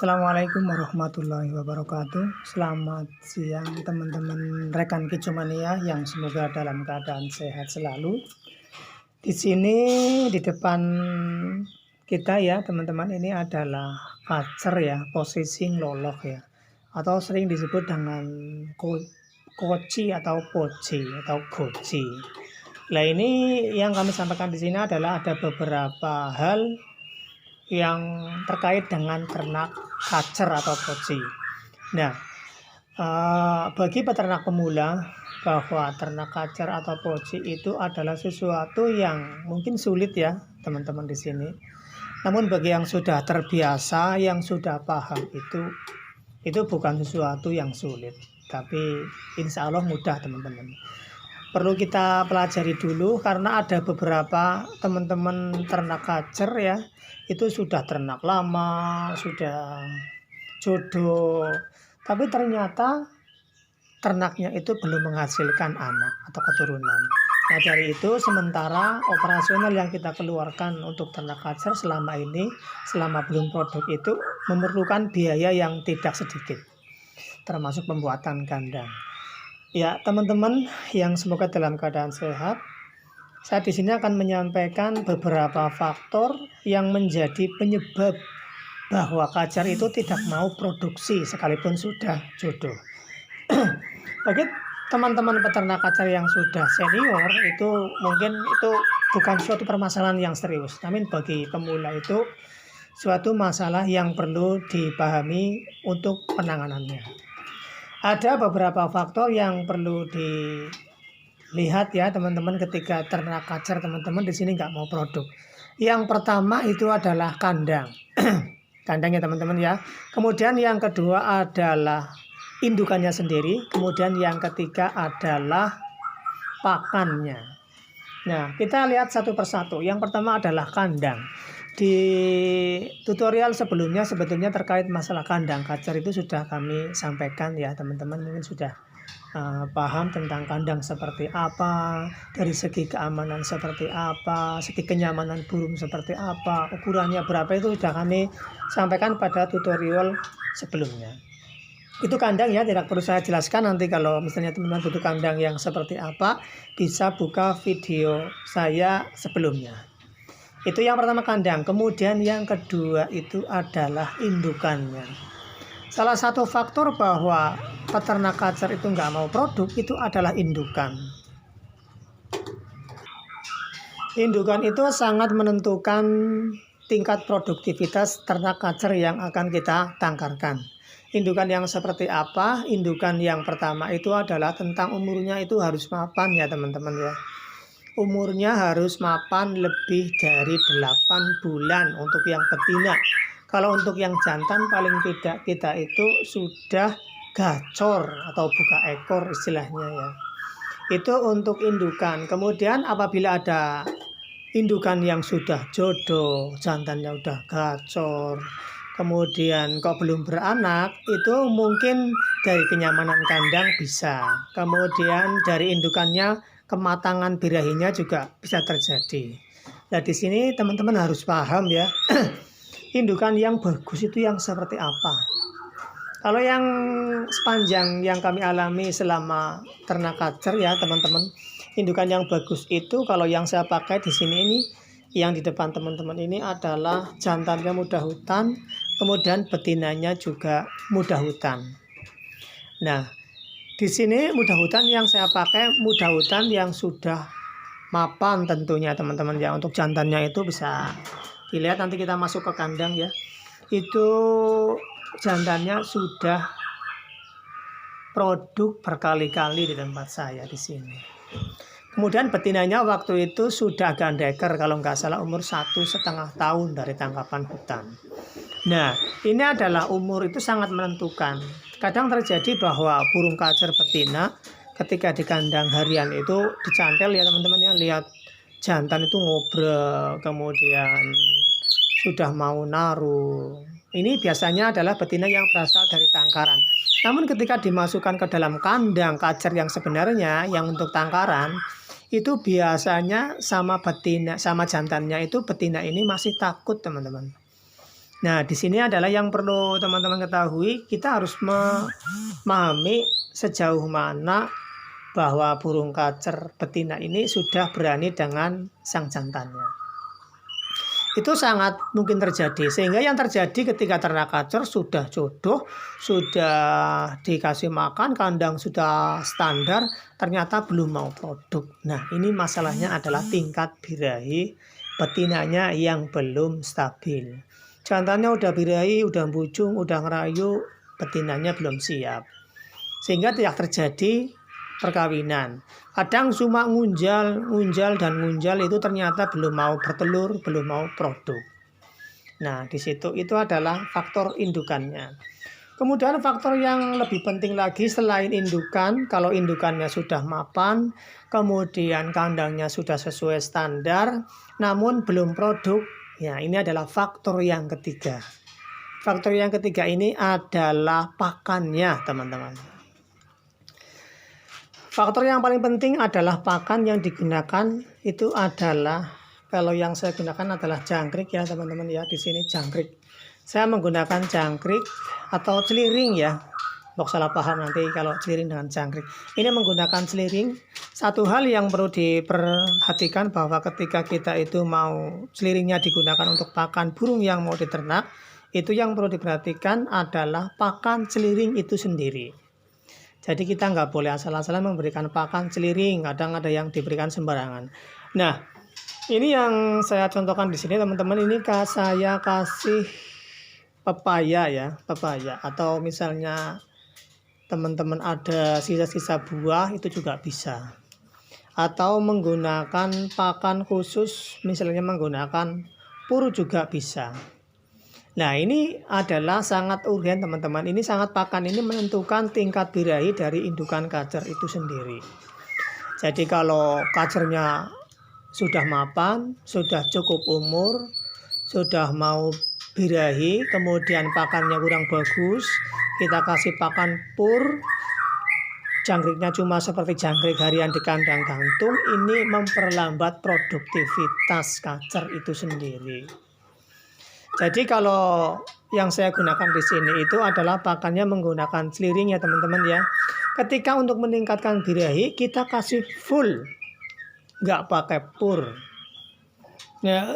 Assalamualaikum warahmatullahi wabarakatuh. Selamat siang teman-teman rekan Kicomania yang semoga dalam keadaan sehat selalu. Di sini di depan kita ya teman-teman, ini adalah kacer ya, posisi loloh ya, atau sering disebut dengan koci atau poci atau goci. Nah, ini yang kami sampaikan di sini adalah ada beberapa hal yang terkait dengan ternak kacer atau poci. Nah, bagi peternak pemula bahwa ternak kacer atau poci itu adalah sesuatu yang mungkin sulit ya teman-teman di sini. Namun bagi yang sudah terbiasa, yang sudah paham itu bukan sesuatu yang sulit, tapi insya Allah mudah teman-teman. Perlu kita pelajari dulu karena ada beberapa teman-teman ternak kacer ya, itu sudah ternak lama, sudah jodoh, tapi ternyata ternaknya itu belum menghasilkan anak atau keturunan. Nah, dari itu sementara operasional yang kita keluarkan untuk ternak kacer selama ini, selama belum produk itu memerlukan biaya yang tidak sedikit, termasuk pembuatan kandang. Ya, teman-teman yang semoga dalam keadaan sehat, saya di sini akan menyampaikan beberapa faktor yang menjadi penyebab bahwa kacer itu tidak mau produksi sekalipun sudah jodoh. Bagi teman-teman peternak kacer yang sudah senior itu mungkin itu bukan suatu permasalahan yang serius, namun bagi pemula itu suatu masalah yang perlu dipahami untuk penanganannya. Ada beberapa faktor yang perlu dilihat ya teman-teman ketika ternak kacer teman-teman di sini nggak mau produk. Yang pertama itu adalah kandang, kandang ya teman-teman ya. Kemudian yang kedua adalah indukannya sendiri. Kemudian yang ketiga adalah pakannya. Nah, kita lihat satu persatu. Yang pertama adalah kandang. Di tutorial sebelumnya sebetulnya terkait masalah kandang kacer itu sudah kami sampaikan ya teman-teman, mungkin sudah paham tentang kandang seperti apa, dari segi keamanan seperti apa, segi kenyamanan burung seperti apa, ukurannya berapa, itu sudah kami sampaikan pada tutorial sebelumnya. Itu kandang ya, tidak perlu saya jelaskan. Nanti kalau misalnya teman-teman butuh kandang yang seperti apa, bisa buka video saya sebelumnya. Itu yang pertama kandang. Kemudian yang kedua itu adalah indukannya. Salah satu faktor bahwa peternak kacer itu nggak mau produk itu adalah indukan. Indukan itu sangat menentukan tingkat produktivitas ternak kacer yang akan kita tangkarkan. Indukan yang seperti apa? Indukan yang pertama itu adalah tentang umurnya, itu harus mapan ya teman-teman ya. Umurnya harus mapan lebih dari 8 bulan untuk yang betina. Kalau untuk yang jantan paling tidak kita itu sudah gacor atau buka ekor istilahnya ya. Itu untuk indukan. Kemudian apabila ada indukan yang sudah jodoh, jantannya udah gacor, kemudian kok belum beranak, itu mungkin dari kenyamanan kandang bisa. Kemudian dari indukannya, kematangan birahinya juga bisa terjadi. Nah, di sini teman-teman harus paham ya. Indukan yang bagus itu yang seperti apa? Kalau yang sepanjang yang kami alami selama ternak kacer ya teman-teman, indukan yang bagus itu kalau yang saya pakai di sini ini, yang di depan teman-teman ini adalah jantannya muda hutan, kemudian betinanya juga muda hutan. Nah, di sini muda hutan yang saya pakai muda hutan yang sudah mapan tentunya teman-teman ya. Untuk jantannya itu bisa dilihat nanti kita masuk ke kandang ya. Itu jantannya sudah produk berkali-kali di tempat saya di sini. Kemudian betinanya waktu itu sudah agak deker, kalau nggak salah umur 1,5 tahun dari tangkapan hutan. Nah, ini adalah umur itu sangat menentukan. Kadang terjadi bahwa burung kacer betina ketika di kandang harian itu dicantel ya teman-teman ya, lihat jantan itu ngobrol, kemudian sudah mau naruh. Ini biasanya adalah betina yang berasal dari tangkaran. Namun ketika dimasukkan ke dalam kandang kacer yang sebenarnya yang untuk tangkaran, itu biasanya sama betina, sama jantannya itu betina ini masih takut teman-teman. Nah, di sini adalah yang perlu teman-teman ketahui, kita harus memahami sejauh mana bahwa burung kacer betina ini sudah berani dengan sang jantannya. Itu sangat mungkin terjadi, sehingga yang terjadi ketika ternak kacer sudah jodoh, sudah dikasih makan, kandang sudah standar, ternyata belum mau produk. Nah, ini masalahnya adalah tingkat birahi betinanya yang belum stabil. Jantannya udah birahi, udah bujung, udah ngerayu, betinanya belum siap, sehingga tidak terjadi perkawinan. Kadang cuma ngunjal itu ternyata belum mau bertelur, belum mau produk. Nah, di situ itu adalah faktor indukannya. Kemudian faktor yang lebih penting lagi selain indukan, kalau indukannya sudah mapan, kemudian kandangnya sudah sesuai standar, namun belum produk, ya ini adalah faktor yang ketiga. Faktor yang ketiga ini adalah pakannya, teman-teman. Faktor yang paling penting adalah pakan yang digunakan itu adalah, kalau yang saya gunakan adalah jangkrik ya teman-teman ya, di sini jangkrik. Saya menggunakan jangkrik atau celiring ya. Nggak salah paham nanti kalau celiring dengan jangkrik. Ini menggunakan celiring. Satu hal yang perlu diperhatikan bahwa ketika kita itu mau celiringnya digunakan untuk pakan burung yang mau diternak, itu yang perlu diperhatikan adalah pakan celiring itu sendiri. Jadi kita nggak boleh asal-asalan memberikan pakan celiring. Kadang ada yang diberikan sembarangan. Nah, ini yang saya contohkan di sini teman-teman. Ini saya kasih pepaya ya, pepaya. Atau misalnya teman-teman ada sisa-sisa buah itu juga bisa. Atau menggunakan pakan khusus, misalnya menggunakan pur juga bisa. Nah, ini adalah sangat urgen teman-teman. Ini sangat pakan ini menentukan tingkat birahi dari indukan kacer itu sendiri. Jadi kalau kacernya sudah mapan, sudah cukup umur, sudah mau birahi, kemudian pakannya kurang bagus, kita kasih pakan pur, jangkriknya cuma seperti jangkrik harian di kandang gantung, ini memperlambat produktivitas kacer itu sendiri. Jadi kalau yang saya gunakan di sini itu adalah pakannya menggunakan celiring ya teman-teman ya. Ketika untuk meningkatkan birahi kita kasih full, nggak pakai pur. Ya,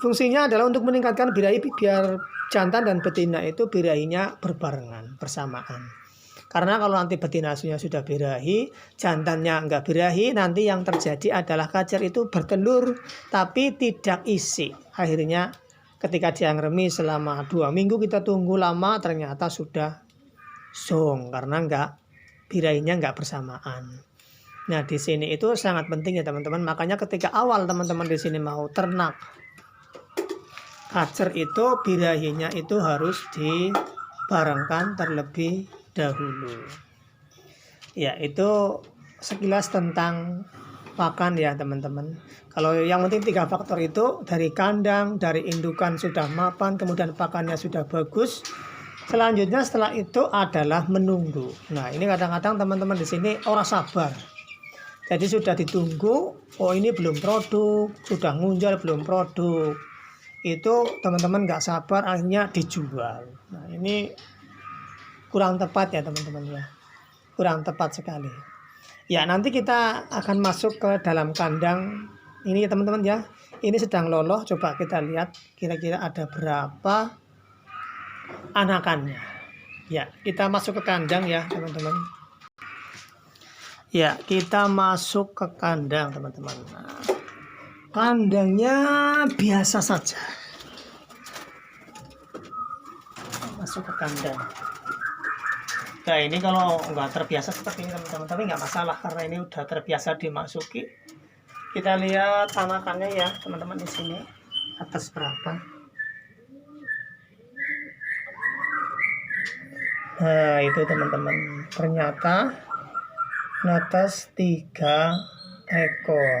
fungsinya adalah untuk meningkatkan birahi biar jantan dan betina itu birahinya berbarengan, bersamaan. Karena kalau nanti betinanya sudah birahi, jantannya nggak birahi, nanti yang terjadi adalah kacer itu bertelur tapi tidak isi. Akhirnya ketika dia ngeremis selama 2 minggu kita tunggu lama, ternyata sudah zong karena birahinya nggak bersamaan. Nah, di sini itu sangat penting ya teman-teman. Makanya ketika awal teman-teman di sini mau ternak kacer itu birahinya itu harus dibarengkan terlebih dahulu. Ya, itu sekilas tentang pakan ya teman-teman. Kalau yang penting 3 faktor itu, dari kandang, dari indukan sudah mapan, kemudian pakannya sudah bagus. Selanjutnya setelah itu adalah menunggu. Nah, ini kadang-kadang teman-teman di sini orang sabar. Jadi sudah ditunggu, oh ini belum produk, sudah ngunjal belum produk. Itu teman-teman nggak sabar, akhirnya dijual. Nah, ini kurang tepat ya teman-teman ya. Kurang tepat sekali. Ya, nanti kita akan masuk ke dalam kandang ini ya teman-teman ya. Ini sedang loloh, coba kita lihat kira-kira ada berapa anakannya. Ya, kita masuk ke kandang ya teman-teman. Ya, kita masuk ke kandang teman-teman. Nah, kandangnya biasa saja. Masuk ke kandang. Nah, ini kalau nggak terbiasa seperti ini teman-teman, tapi nggak masalah karena ini udah terbiasa dimasuki. Kita lihat anakannya ya teman-teman di sini atas berapa. Nah, itu teman-teman, ternyata netes 3 ekor.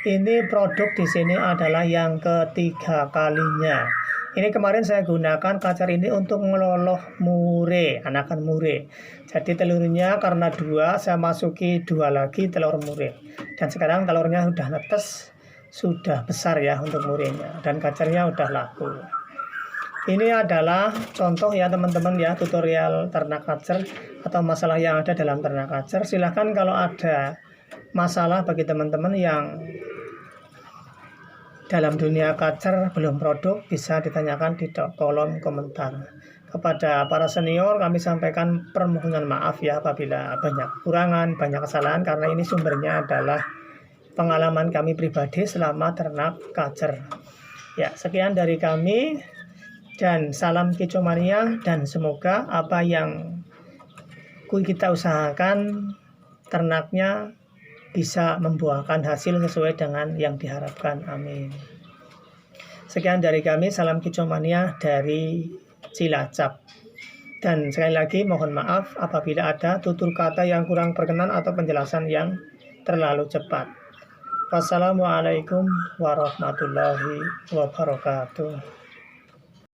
Ini produk di sini adalah yang ketiga kalinya. Ini kemarin saya gunakan kacer ini untuk ngeloloh mure, anakan mure. Jadi telurnya karena 2, saya masuki 2 lagi telur mure. Dan sekarang telurnya sudah netes, sudah besar ya untuk murenya. Dan kacernya udah laku. Ini adalah contoh ya teman-teman ya, tutorial ternak kacer atau masalah yang ada dalam ternak kacer. Silahkan kalau ada masalah bagi teman-teman yang dalam dunia kacer belum produk, bisa ditanyakan di kolom komentar. Kepada para senior kami sampaikan permohonan maaf ya apabila banyak kekurangan, banyak kesalahan, karena ini sumbernya adalah pengalaman kami pribadi selama ternak kacer. Ya, sekian dari kami dan salam kicomania, dan semoga apa yang kita usahakan ternaknya bisa membuahkan hasil sesuai dengan yang diharapkan. Amin. Sekian dari kami, salam kicomania dari Cilacap. Dan sekali lagi mohon maaf apabila ada tutur kata yang kurang berkenan atau penjelasan yang terlalu cepat. Wassalamualaikum warahmatullahi wabarakatuh.